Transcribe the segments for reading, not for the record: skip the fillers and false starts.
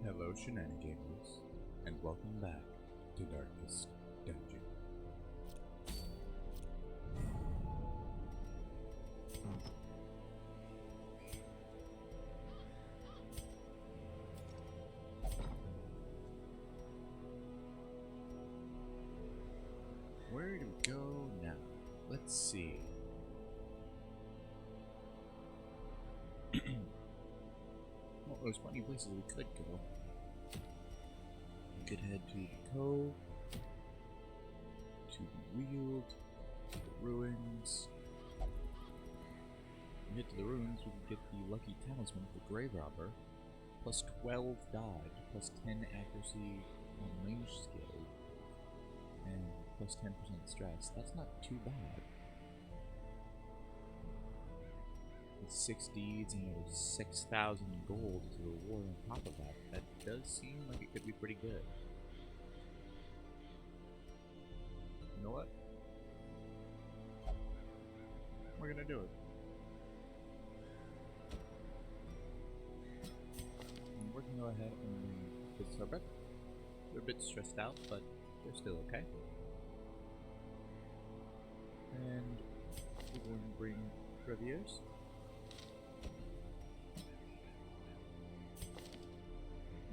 Hello, Shenanigamers, and welcome back to Darkest Dungeon. Where do we go now? Let's see. Well, there's plenty of places we could go. We could head to the Cove, to the Weald, to the Ruins. When we get to the Ruins, we can get the Lucky Talisman of the Grave Robber, plus 12 dodge, plus 10 accuracy on range skill, and plus 10% stress. That's not too bad. With 6 deeds and there's 6,000 gold as a reward on top of that, that does seem like it could be pretty good. You know what? We're gonna do it. And we're gonna go ahead and visit our bed. They're a bit stressed out, but they're still okay. And we're going to bring Reviers.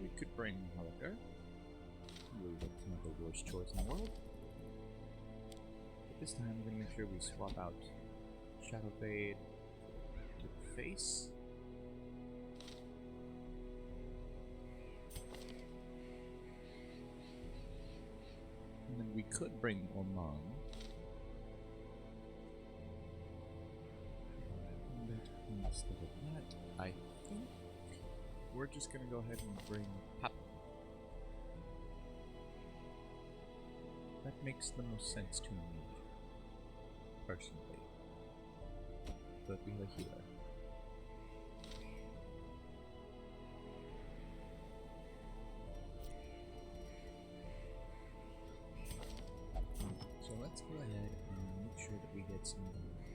We could bring Helicar. Really, that's not the worst choice in the world. But this time we're going to make sure we swap out Shadow Fade to the face. And then we could bring Ormond. And instead of that, I think we're just gonna go ahead and bring Pop. That makes the most sense to me, personally. But we have a healer. So let's go ahead and make sure that we get some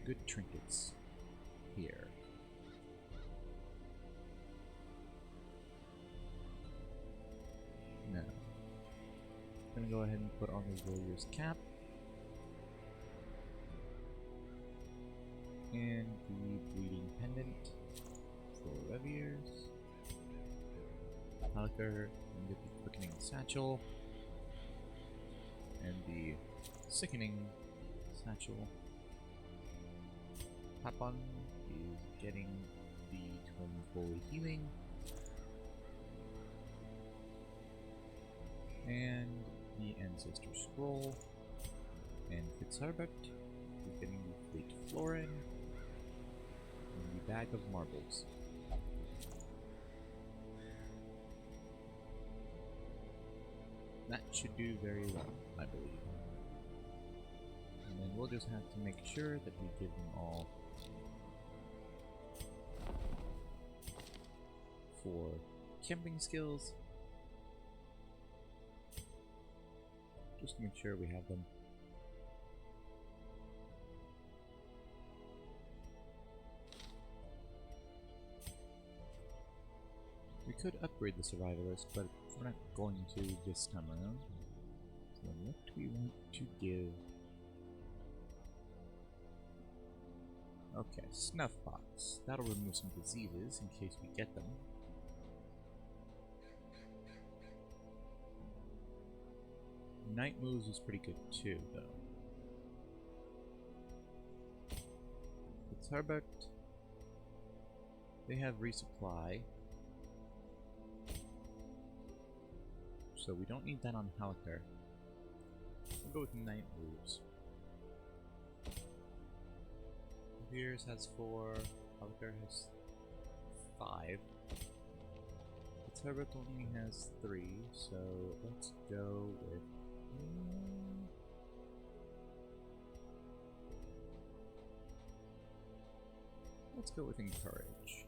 good trinkets here. Now, I'm gonna go ahead and put on the warrior's cap and the bleeding pendant for Reviers. Helicar, and get the quickening satchel and the sickening satchel. Papon is getting the twin fully healing. And the Ancestor Scroll. And Fitzherbert is getting the Fleet Florin. And the Bag of Marbles. That should do very well, I believe. And then we'll just have to make sure that we give them all for camping skills. Just to make sure we have them. We could upgrade the survivalist, but we're not going to this time around. So what do we want to give? Okay, Snuffbox. That'll remove some diseases in case we get them. Night Moves is pretty good too, though. It's Herbert. They have resupply. So we don't need that on Helicar. We'll go with Night Moves. Veers has 4, Helicar has 5. It's Herbert only has 3, so let's go with let's go with Encourage.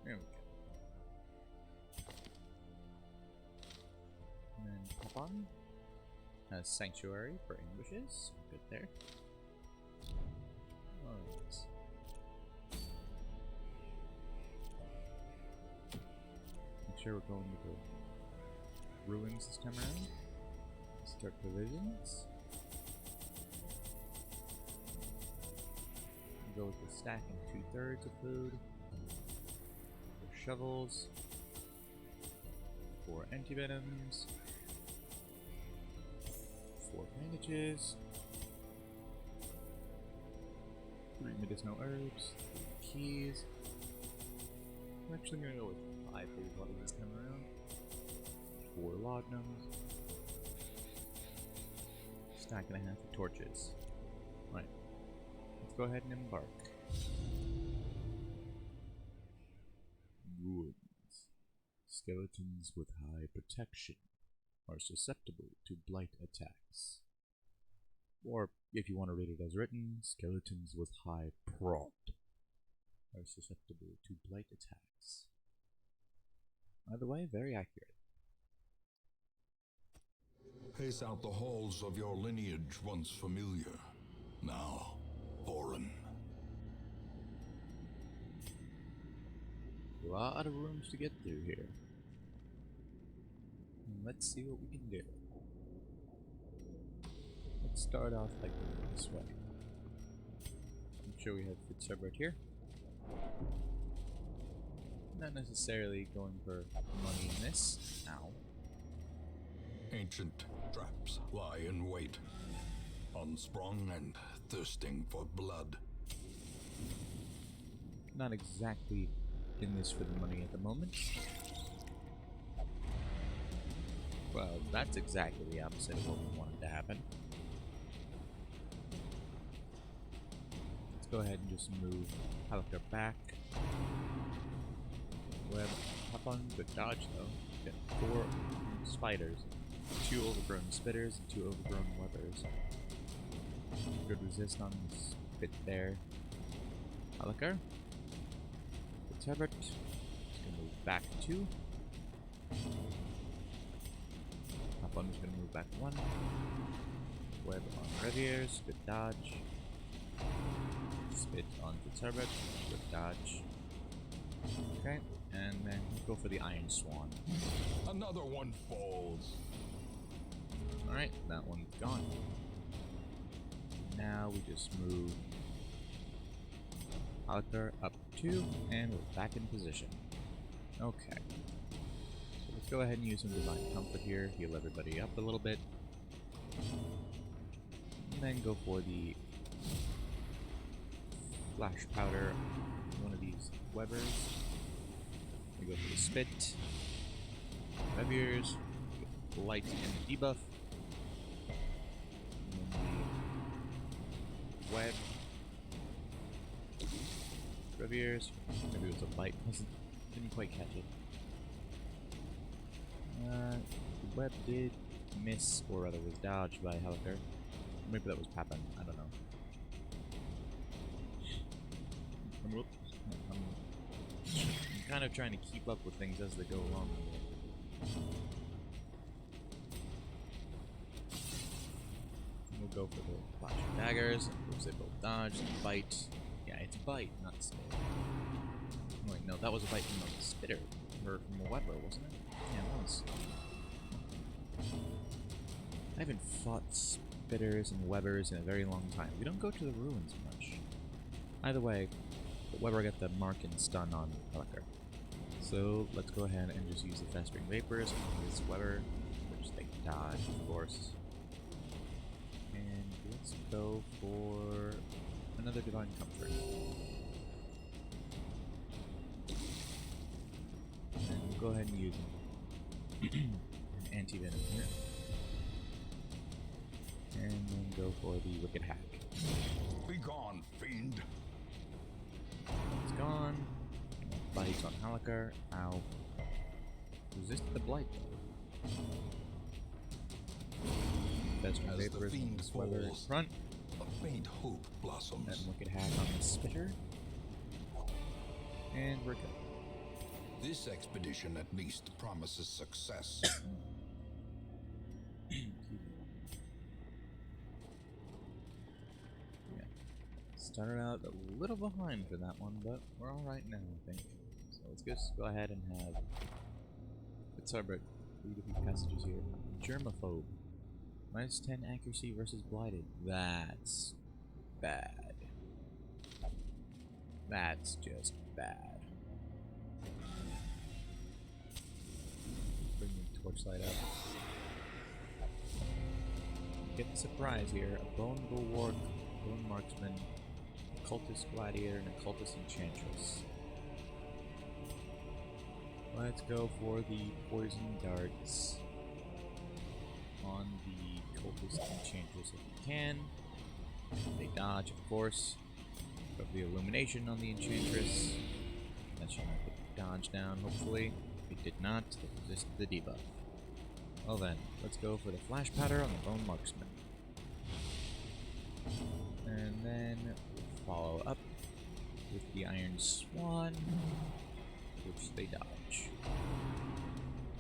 There we go. And then Papon has Sanctuary for ambushes. Good there. Alright. make sure we're going to the ruins this time around. Start provisions. Go with the stack and 2/3 of food. 4 shovels. 4 antivenoms. 4 bandages. 3 medicinal herbs. 3 keys. I'm actually gonna go with 5 holy water this time around. 4 laudanums. Stack and a half of torches. Right. Let's go ahead and embark. Ruins. Skeletons with high protection are susceptible to blight attacks. Or, if you want to read it as written, skeletons with high prot are susceptible to blight attacks. Either way, very accurate. Pace out the halls of your lineage once familiar, now foreign. A lot of rooms to get through here. Let's see what we can do. Let's start off by going this way. I'm sure we have Fitzhub right here. Not necessarily going for money in this. Ow. Ancient traps lie in wait, unsprung and thirsting for blood. Not exactly in this for the money at the moment. Well, that's exactly the opposite of what we wanted to happen. Let's go ahead and just move Halakar back. Web, hop on, good dodge though. Got 4 spiders, 2 overgrown spitters, and 2 overgrown webbers. Good resist on this bit there. Halakar. The Tebert. Just gonna move back 2. Hop on, just gonna move back 1. Web on Reviers, good dodge. Spit on the Tebert, good dodge. Okay, and then go for the Iron Swan. Another one falls. Alright, that one's gone. Now we just move Halakar up 2, and we're back in position. Okay. So let's go ahead and use some Divine Comfort here, heal everybody up a little bit. And then go for the Flash Powder, one of these Webbers. We go for the Spit, Reviers, Light and Debuff. And then the Web. Reviers. Maybe it was a bite. Didn't quite catch it. The web did miss, or rather was dodged by Halakar. Maybe that was Papan. I don't know. I'm kind of trying to keep up with things as they go along. We'll go for the flashing daggers. Oops, they both dodge. Bite. Yeah, it's bite, not spit. Wait, no, that was a bite from a spitter. Or from a webber, wasn't it? Yeah, it was. I haven't fought spitters and webbers in a very long time. We don't go to the ruins much. Either way, the webber got the mark and stun on Halakar. So let's go ahead and just use the festering vapors on this webber, which they dodge, of course. And let's go for another Divine Comfort. And we'll go ahead and use an anti-venom here. And then go for the Wicked Hack. Be gone, fiend. It's gone. Bite on Halakar. Ow. Resist the blight though. Festering vapors on this webber in front. A faint hope blossoms. Then Wicked Hack on the spitter. And we're good. This expedition at least promises success. Yeah. Started out a little behind for that one, but we're alright now, I think. So let's just go ahead and have Sorry, read a few passages here. Germaphobe. Minus 10 accuracy versus blighted. That's bad. That's just bad. Bring the torchlight up. Get the surprise here. A bone bulwark, bone marksman, cultist gladiator, and a cultist enchantress. Let's go for the poison darts on the cultist enchantress if we can. They dodge, of course. Go for the illumination on the enchantress. That should not put the dodge down, hopefully. It did not. It resisted the debuff. Well then, let's go for the flash powder on the bone marksman. And then follow up with the iron swan, which they dodge.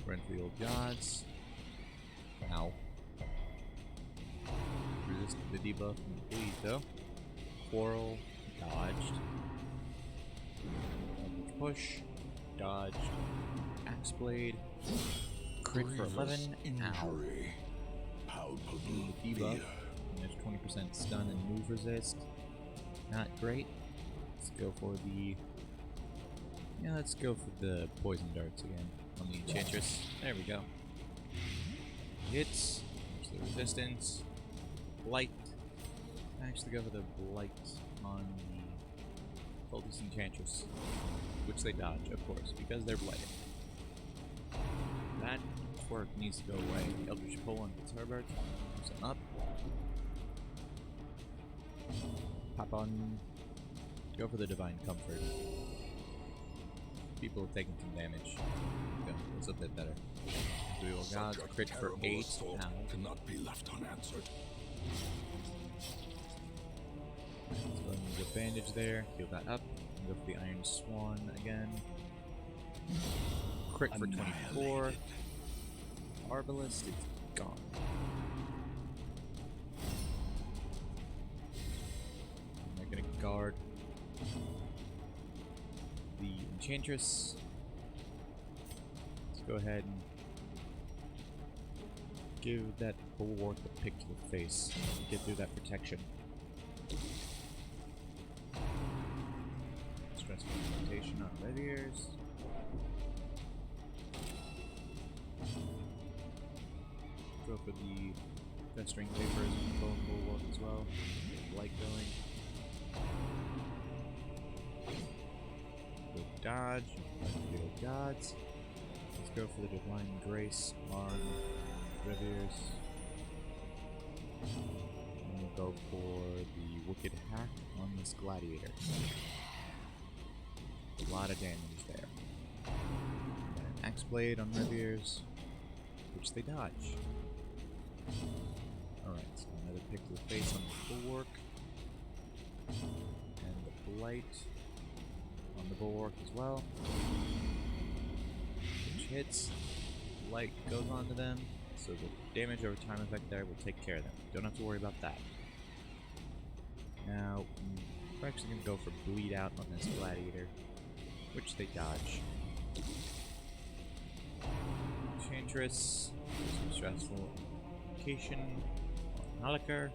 Run for the old gods. Ow. Resisted the debuff and the bleed though. Quarrel, dodged. Push, dodged. Axe blade. Crit for 11. Ow. Palpable The debuff. And there's 20% stun and move resist. Not great. Let's go for the... Yeah, let's go for the poison darts again on the enchantress. There we go. Hits. There's the resistance. Blight. Actually go for the blight on the cultist enchantress, which they dodge, of course, because they're blighted. That quirk needs to go away. Eldritch Pull on Herbert. Moves him up. Pop on. Go for the Divine Comfort. People have taken some damage. Go, it's a bit better. Dual Gods, crit for 8. Ow. Cannot be left unanswered. Let's go ahead and use a bandage there. Heal that up. Go for the Iron Swan again. Crit for 24. Arbalist is gone. I'm not gonna guard the enchantress. Let's go ahead and give that bulwark a pick to the face. Get through that protection. Stressful rotation on red ears. Go for the festering vapors and the bone bulwark as well. Get light going. Good dodge. Good gods. Let's go for the divine grace on Reviers. And we'll go for the wicked hack on this gladiator. A lot of damage there. And an axe blade on Reviers, which they dodge. Alright, so another pick to the face on the bulwark. And the blight on the bulwark as well. Which hits. Light goes onto them, so the damage over time effect there will take care of them. Don't have to worry about that. Now, we're actually going to go for bleed out on this gladiator, which they dodge. Enchantress, some stressful location on Halakar.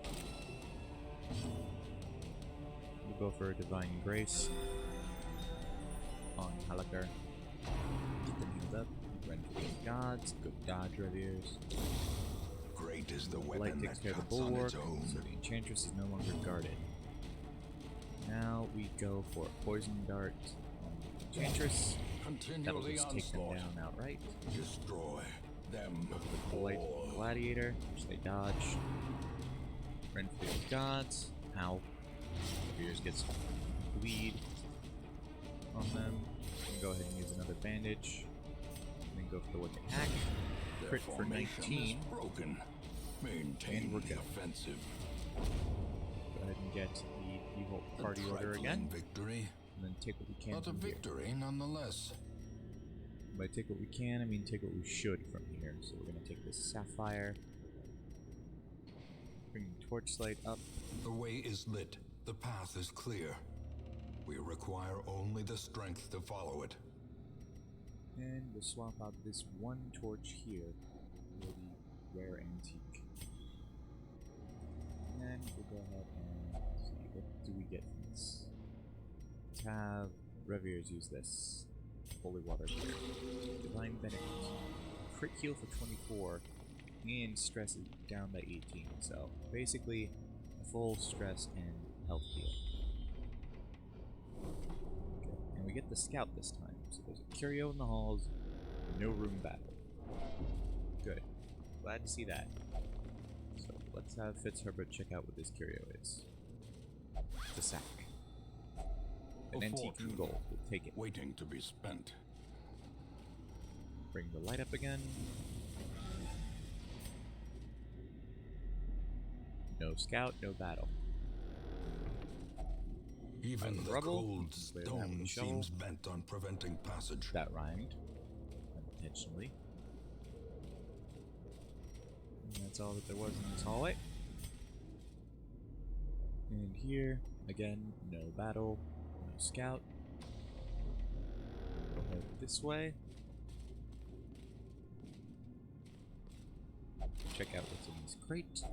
We'll go for a Divine Grace on Halakar. Get them healed up. Run for the gods. Good dodge, Reviers. Great is the Light weapon takes that care of the cuts on bulwark, its own. so the Enchantress is no longer guarded. Now we go for a Poison Dart on the Enchantress. That'll Continually just take them onslaught. down outright. Destroy them The Light all. Gladiator, which they dodge. Run for the gods. Ow. Reviers gets bleed on them. Go ahead and use another bandage. And then go for the wicked hack. Their Crit for formation 19. is broken. Maintain And we're the good. offensive. Go ahead and get the evil party A order trifling again. victory, And then take what we can but a from here. victory nonetheless. By take what we can, I mean take what we should from here. So we're going to take this sapphire. Bring the torchlight up. The way is lit. The path is clear. We require only the strength to follow it. And we'll swap out this one torch here for the rare antique. And then we'll go ahead and see, what do we get from this? Let's have Reviers use this. Holy water. Divine benefit. Crit heal for 24. And stress is down by 18. So basically a full stress and health heal. Okay. And we get the scout this time. So there's a curio in the halls, no room battle. Good. Glad to see that. So let's have Fitzherbert check out what this curio is. It's a sack. An antique in gold. We'll take it. Waiting to be spent. Bring the light up again. No scout, no battle. Even the rubble. cold Clear that with stone a shovel. seems bent on preventing passage. That rhymed. Unintentionally. And that's all that there was in this hallway. And here, again, no battle, no scout. We'll head this way. Check out what's in this crate.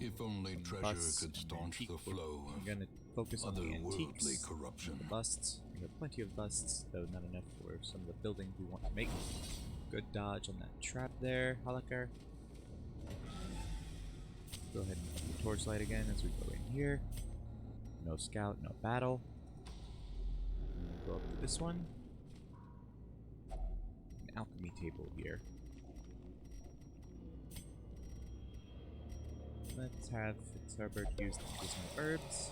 If only Some treasure busts could and staunch antique. the flow I'm of gonna focus on the otherworldly antiques, corruption. the busts. We have plenty of busts, though not enough for some of the buildings we want to make. Good dodge on that trap there, Halakar. Go ahead and put the torchlight again as we go in here. No scout, no battle. And we'll go up to this one. An alchemy table here. Let's have Fitzherbert use the medicinal herbs.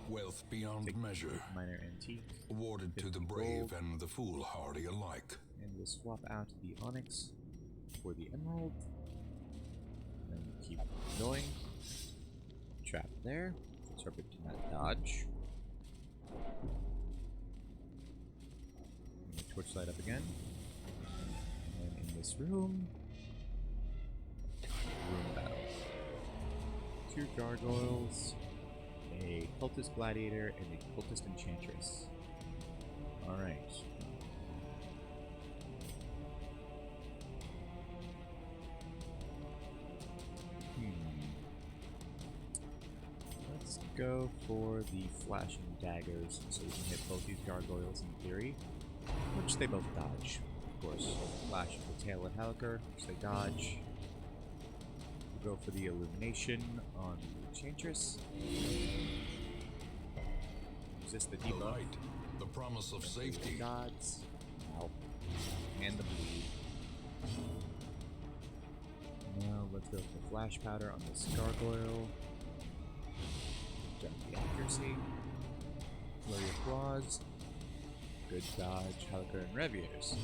Wealth beyond Take measure, minor antique. awarded to 50 the brave gold. and the foolhardy alike. And we'll swap out the onyx for the emerald. And then keep going. Trap there. Fitzherbert did not dodge. And the torchlight up again. And in this room, battle. 2 gargoyles, a cultist gladiator, and a cultist enchantress. Alright. Let's go for the flashing daggers so we can hit both these gargoyles in theory, which they both dodge. Of course, flash of the tail at Halakar, which they dodge. We'll go for the illumination on the enchantress. Resist the The debuff. light, the promise of safety. Gods. Ow. And the bleed. Now let's go for flash powder on this gargoyle. Jump the accuracy. Flurry of claws. Good dodge, Halakar and Reviers.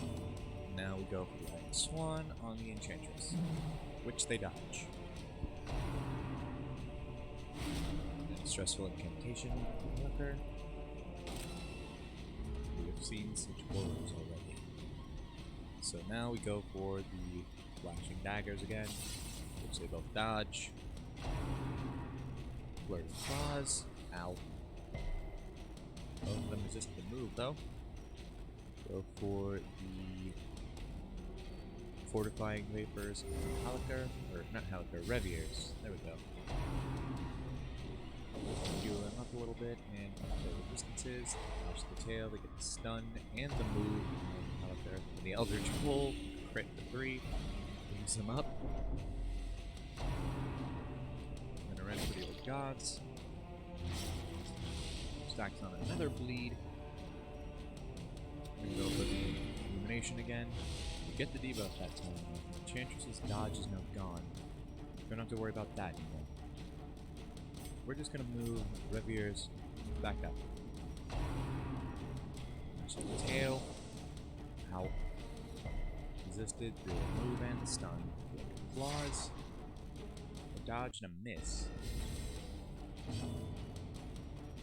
Now we go for the Iron Swan on the enchantress, which they dodge. And then stressful incantation on Halakar. We have seen such horrors already. So now we go for the flashing daggers again, which they both dodge. Flurry of claws. Ow. Both of them resist the move though. Go for the fortifying vapors on Halakar, or not Halakar, Reviers. There we go. Heal them up a little bit and up their resistances. Dodge the tail, they get the stun and the move on Halakar. And the Eldritch Pull, crit for 3, brings them up. I'm gonna run for the old gods. Stacks on another bleed. I'm gonna go for the illumination again. We get the debuff that time. Enchantress's dodge is now gone. Don't have to worry about that anymore. We're just gonna move Reviers back up. Match the tail. Ow. Resisted the move and the stun. Claws. A dodge and a miss.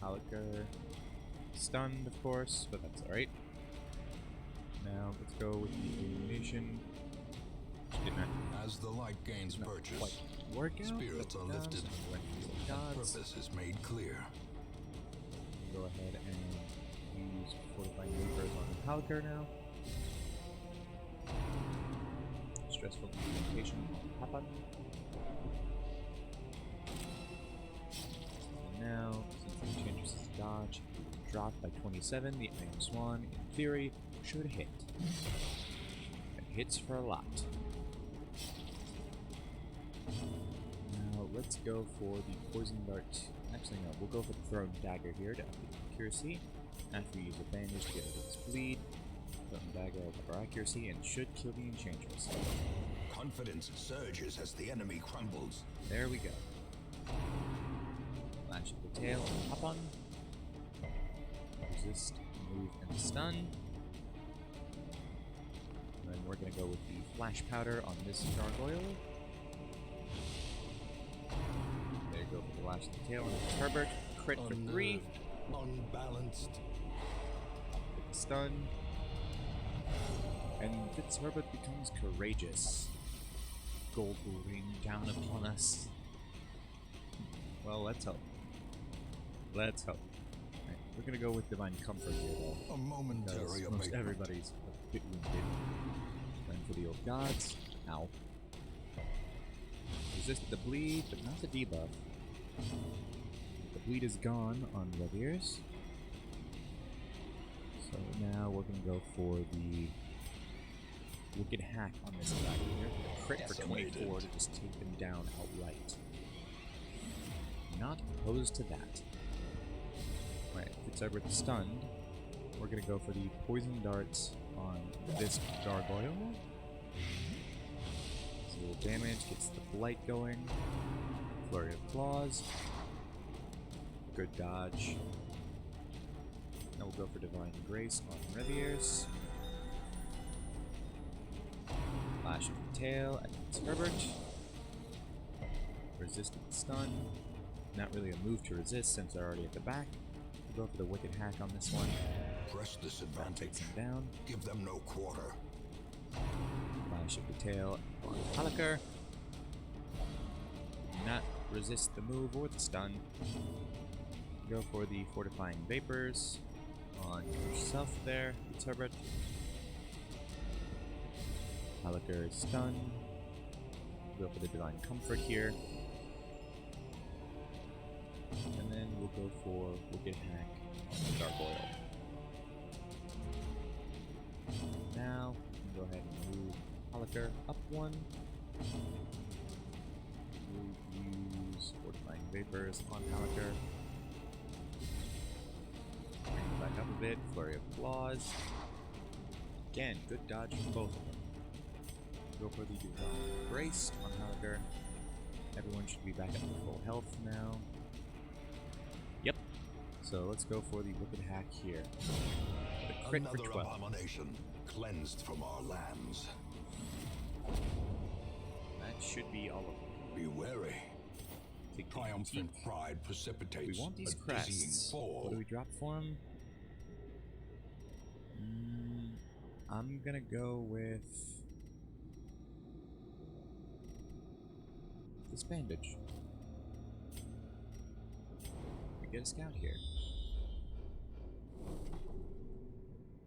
Halakar stunned, of course, but that's alright. Now let's go with the illumination. Did not As the light gains quite purchase, work out. spirits but are now lifted, we went for the and gods. purpose is made clear. Go ahead and use fortifying vapors on Halakar now. stressful implementation on Papa. And now, since the changes his dodge, dropped by 27, the Iron Swan, in theory, should hit. It hits for a lot. Now, let's go for the Poison Dart. Actually, no, we'll go for the Thrown Dagger here to up the accuracy. After we use a bandage to get rid of its bleed. Thrown Dagger will up our accuracy and should kill the Enchantress. Confidence surges as the enemy crumbles. There we go. Lash of the tail and hop on. Resist, move, and stun. And then we're going to go with the Flash Powder on this Gargoyle. There you go for the Lash of the Tail on Herbert. Crit for 3. Unbalanced. With the stun. And Fitzherbert becomes courageous. Gold will rain down upon us. Well, let's hope. Let's hope. Right, we're gonna go with Divine Comfort here, though. A momentary Most abatement. everybody's a bit wounded. Going for the Old Gods. Ow. Resist the bleed, but not the debuff. The bleed is gone on Reviers. So now we're gonna go for the Wicked Hack on this guy here. A crit for 24 to just take them down outright. Not opposed to that. Right, Fitzherbert stunned. We're gonna go for the Poison Darts on this Gargoyle. Zero damage, gets the Blight going. Flurry of Claws. Good dodge. Now we'll go for Divine Grace on Reviers. Flash of the Tail at Fitzherbert. Resistant stun. Not really a move to resist since they're already at the back. We'll go for the Wicked Hack on this one. Press disadvantage. Takes him down. Give them no quarter. Flash of the Tail on Halaker. Not resist the move or the stun. Go for the Fortifying Vapors on yourself there, Fitzherbert. Halaker is stunned. Go for the Divine Comfort here. And then we'll go for Wicked Hack on the Gargoyle. Now, we can go ahead and move Halaker up one. We'll use Fortifying Vapors on Halaker. Bring him back up a bit. Flurry of Claws. Again, good dodge from both of them. Go for the Divine Grace on Halaker. Everyone should be back at full health now. Yep. So let's go for the Wicked Hack here. The crit Another for 12. abomination cleansed from our lands. That should be all of them. Be wary. Take the Triumphant antique. pride precipitates We want these a dizzying crests. fall. What do we drop for them? I'm gonna go with this bandage. We get a scout here.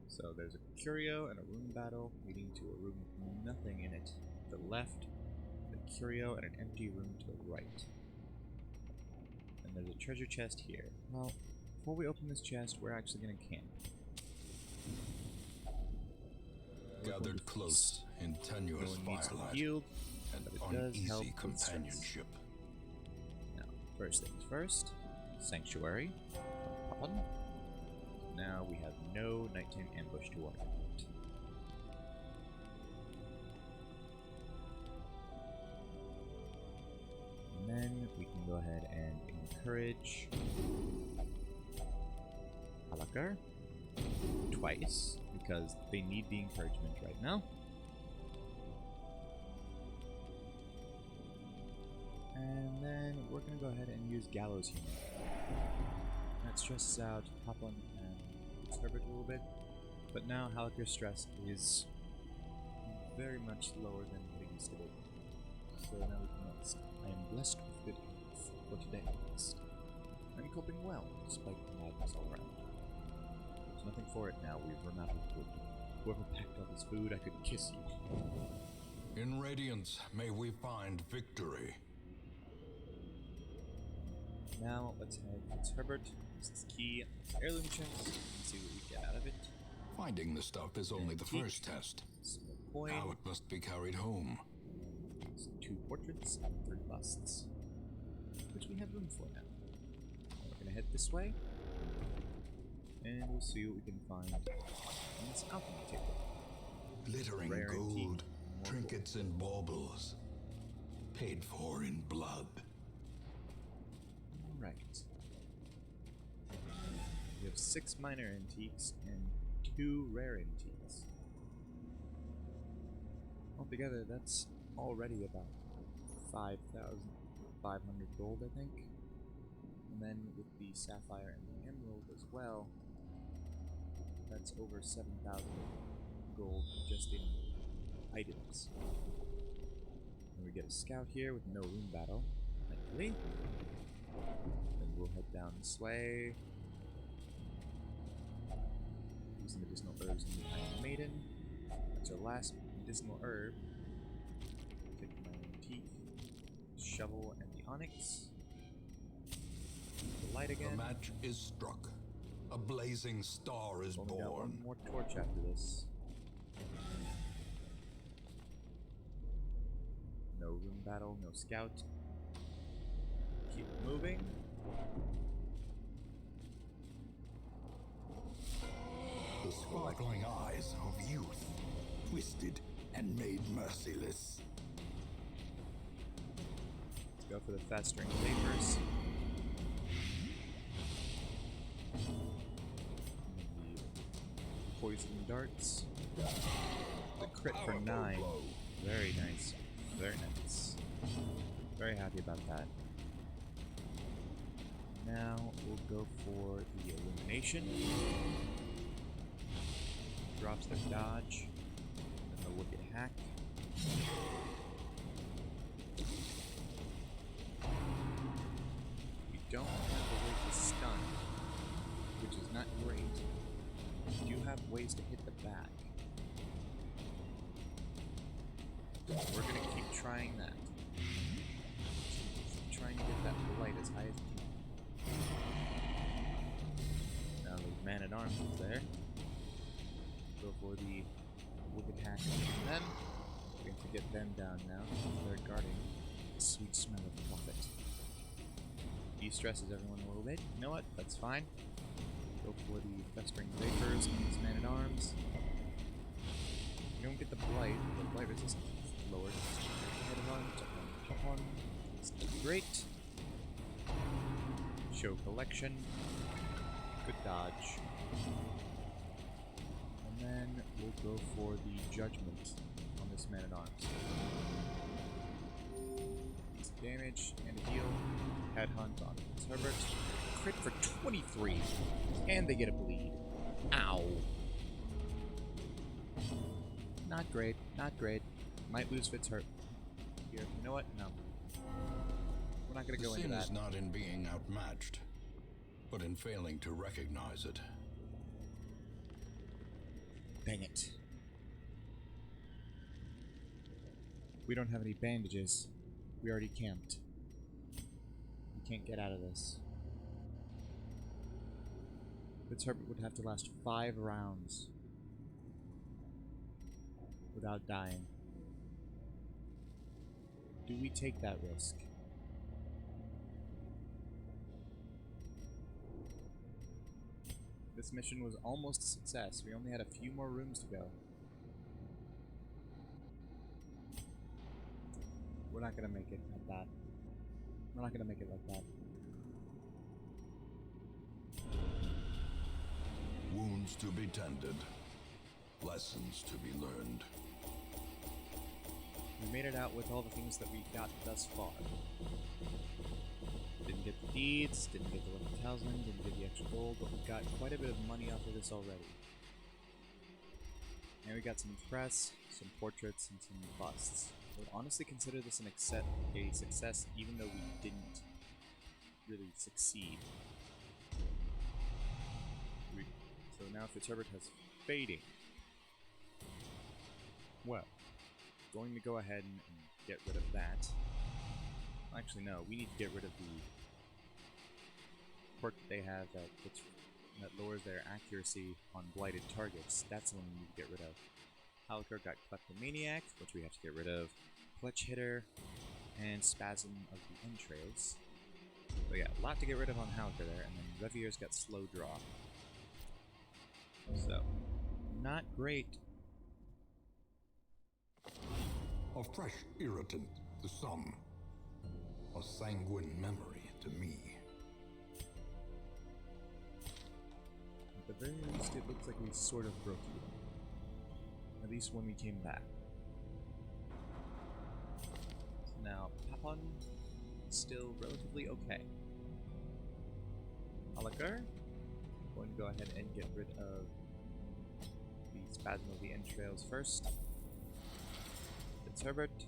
So there's a curio and a room battle leading to a room with nothing in it to the left, a curio and an empty room to the right. And there's a treasure chest here. Well, before we open this chest, we're actually going to camp. Gathered close in tenuous No one needs to firelight yield, and but it does help uneasy with stress. companionship. Now, first things first, Sanctuary. Pop on. Now we have no nighttime ambush to worry about. And then we can go ahead and encourage Halaker twice, because they need the encouragement right now. And then we're going to go ahead and use Gallows Humor. That stresses out Poplin and Herbert a little bit, but now Halaker's stress is very much lower than what it used to be. So now we can rest. I am blessed with good health for today at least. I'm coping well, despite the madness all around. There's nothing for it now, we've run out of wood. Whoever packed all this food, I could kiss you. In Radiance, may we find victory. Now, let's head to Herbert. Use this key, heirloom chest, and see what we get out of it. Finding the stuff is only the Antique. first test. Small coin. Now it must be carried home. Two portraits and 3 busts, which we have room for now. We're gonna head this way, and we'll see what we can find on this alchemy table. Glittering Rare gold, antique, more trinkets and baubles, paid for in blood. Alright. We have 6 minor antiques and 2 rare antiques. Altogether, that's already about 5,500 gold, I think. And then with the sapphire and the emerald as well, that's over 7,000 gold just in items. And we get a scout here with no room battle, thankfully. Then we'll head down this way. Use the medicinal herbs in the Iron Maiden. That's our last medicinal herb. Take my antique, shovel, and the onyx. The light again. The match is struck. A blazing star is Only got born. one more torch after this. No room battle, no scout. Keep moving. The sparkling eyes of youth, twisted and made merciless. Let's go for the festering vapors. The poison darts. The crit for 9. Very nice. Very nice. Very happy about that. Now we'll go for the illumination. Drops their dodge. And the wicked hack. We don't have a way to stun, which is not great. We do have ways to hit the back. We're gonna keep trying that. Keep trying to get that blight as high as we can. Now the man-at-arms is there. Go for the wicked hack on them. We have to get them down now. They're guarding the sweet smell of profit. De-stresses everyone a little bit. You know what? That's fine. Go for the festering vapors on these man-at-arms. You don't get the blight resistance is lowered. Headhunt, it's great. Show collection. Good dodge. And then we'll go for the judgment on this man-at-arms. Decent damage and a heal. Headhunt on Herbert. Crit for 23. And they get a bleed. Ow. Not great. Not great. Might lose Fitzhurt. Here. You know what? No. We're not going to go into The sin that. is not in being outmatched, but in failing to recognize it. Dang it. We don't have any bandages. We already camped. We can't get out of this. Fitzherbert would have to last 5 rounds without dying. Do we take that risk? This mission was almost a success. We only had a few more rooms to go. We're not gonna make it like that. We're not gonna make it like that. Wounds to be tended. Lessons to be learned. We made it out with all the things that we got thus far. Didn't get the deeds, didn't get the lucky talisman, didn't get the extra gold, but we got quite a bit of money off of this already. And we got some press, some portraits, and some busts. I would honestly consider this a success even though we didn't really succeed. So now Fitzherbert has fading. Well, going to go ahead and get rid of that. Actually, no, we need to get rid of the quirk that they have that lowers their accuracy on blighted targets. That's the one we need to get rid of. Halkar got Kleptomaniac, which we have to get rid of. Clutch Hitter, and Spasm of the Entrails. So yeah, a lot to get rid of on Halkar there, and then Revier's got Slow Draw. So, not great. A fresh irritant to some. A sanguine memory to me. At the very least, it looks like we sort of broke even. At least when we came back. So now, Papon, still relatively okay. Halkar, going to go ahead and get rid of the Spasm of the Entrails first. It's Herbert.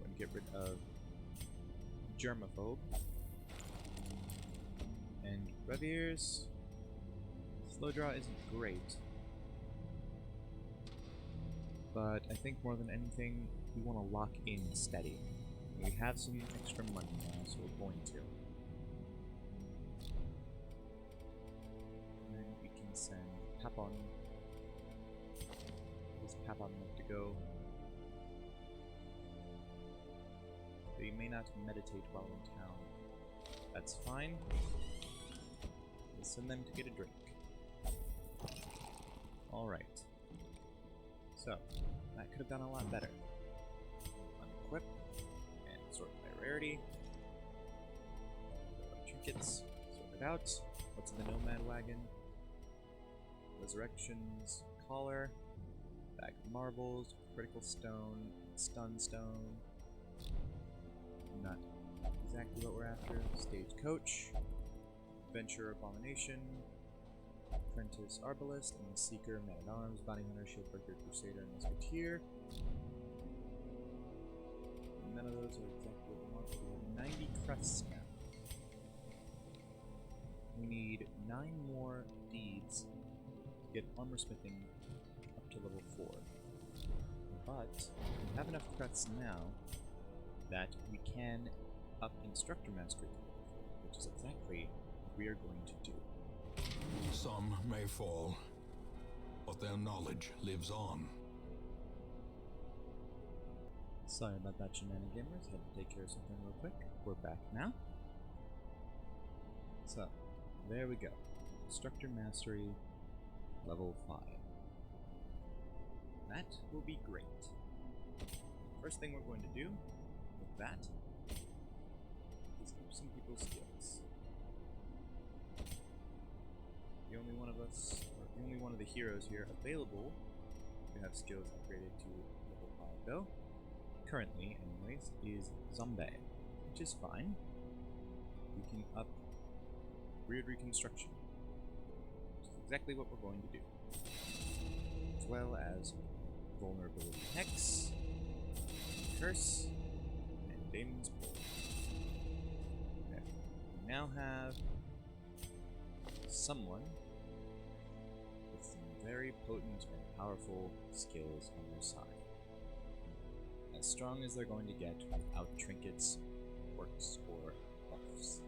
Going to get rid of Germaphobe. And Revier's Slow Draw isn't great. But I think more than anything, we want to lock in steady. We have some extra money now, so we're going to. And then we can send Papon. Does Papon like to go? They may not meditate while in town. That's fine. We'll send them to get a drink. Alright. So, that could have gone a lot better. Unequip, and sort by rarity. Trinkets, sort it out. What's in the Nomad Wagon? Resurrections, Collar, Bag of Marbles, Critical Stone, Stun Stone. Not exactly what we're after. Stagecoach, Adventure Abomination, Apprentice Arbalist, and the Seeker, Man-at-Arms, Bounty Hunter, Shieldbreaker, Crusader, and Musketeer. None of those are exactly what we want. We have 90 crests now. We need 9 more deeds to get armor smithing up to level 4. But we have enough crests now that we can up Instructor Mastery to level 4, which is exactly what we are going to do. Some may fall, but their knowledge lives on. Sorry about that, Shenanigamers. Had to take care of something real quick. We're back now. So, there we go. Instructor Mastery, level 5. That will be great. First thing we're going to do with that is up some people's skills. The only one of us, or the only one of the heroes here available to have skills upgraded to level 5 though, currently anyways, is Zombie, which is fine. We can up Weird Reconstruction, which is exactly what we're going to do. As well as Vulnerability Hex, Curse, and Damon's Pull. Okay. We now have someone with some very potent and powerful skills on their side. As strong as they're going to get without trinkets, quirks, or buffs.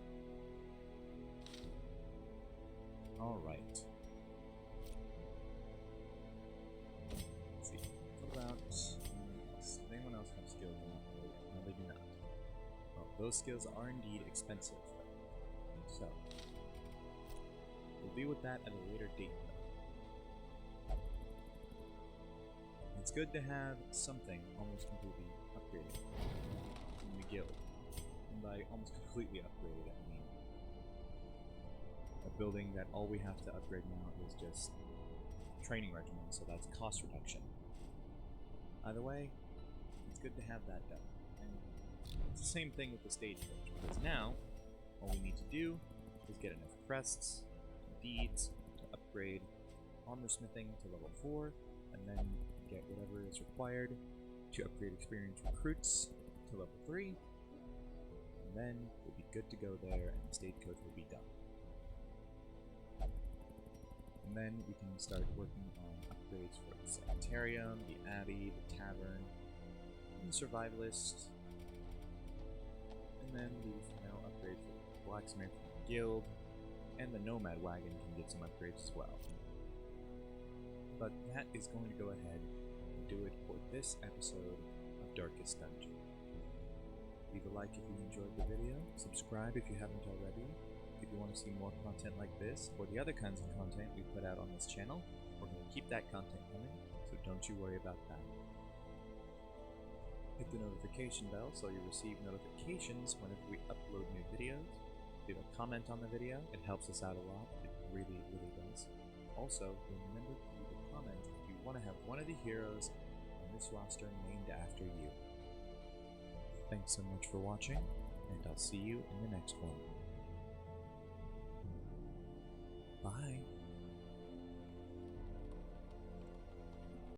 Alright. Let's see. What about... Does anyone else have skills? No, they do not. Well, those skills are indeed expensive, though. So, we'll deal with that at a later date, though. It's good to have something almost completely upgraded in the guild. And by almost completely upgraded, I mean a building that all we have to upgrade now is just training regimen, so that's cost reduction. Either way, it's good to have that done. And it's the same thing with the stagecoach, because now, all we need to do is get enough crests and deeds to upgrade armor smithing to level 4, and then get whatever is required to upgrade experienced recruits to level 3, and then we'll be good to go there, and the stagecoach will be done. And then we can start working on upgrades for the Sanitarium, the Abbey, the Tavern, and the Survivalist. And then the final upgrade for the Blacksmith Guild, and the Nomad Wagon can get some upgrades as well. But that is going to go ahead and do it for this episode of Darkest Dungeon. Leave a like if you enjoyed the video, subscribe if you haven't already. If you want to see more content like this, or the other kinds of content we put out on this channel, we're going to keep that content coming, so don't you worry about that. Hit the notification bell so you receive notifications whenever we upload new videos. Leave a comment on the video, it helps us out a lot, it really, really does. Also, remember to leave a comment if you want to have one of the heroes on this roster named after you. Thanks so much for watching, and I'll see you in the next one. Bye!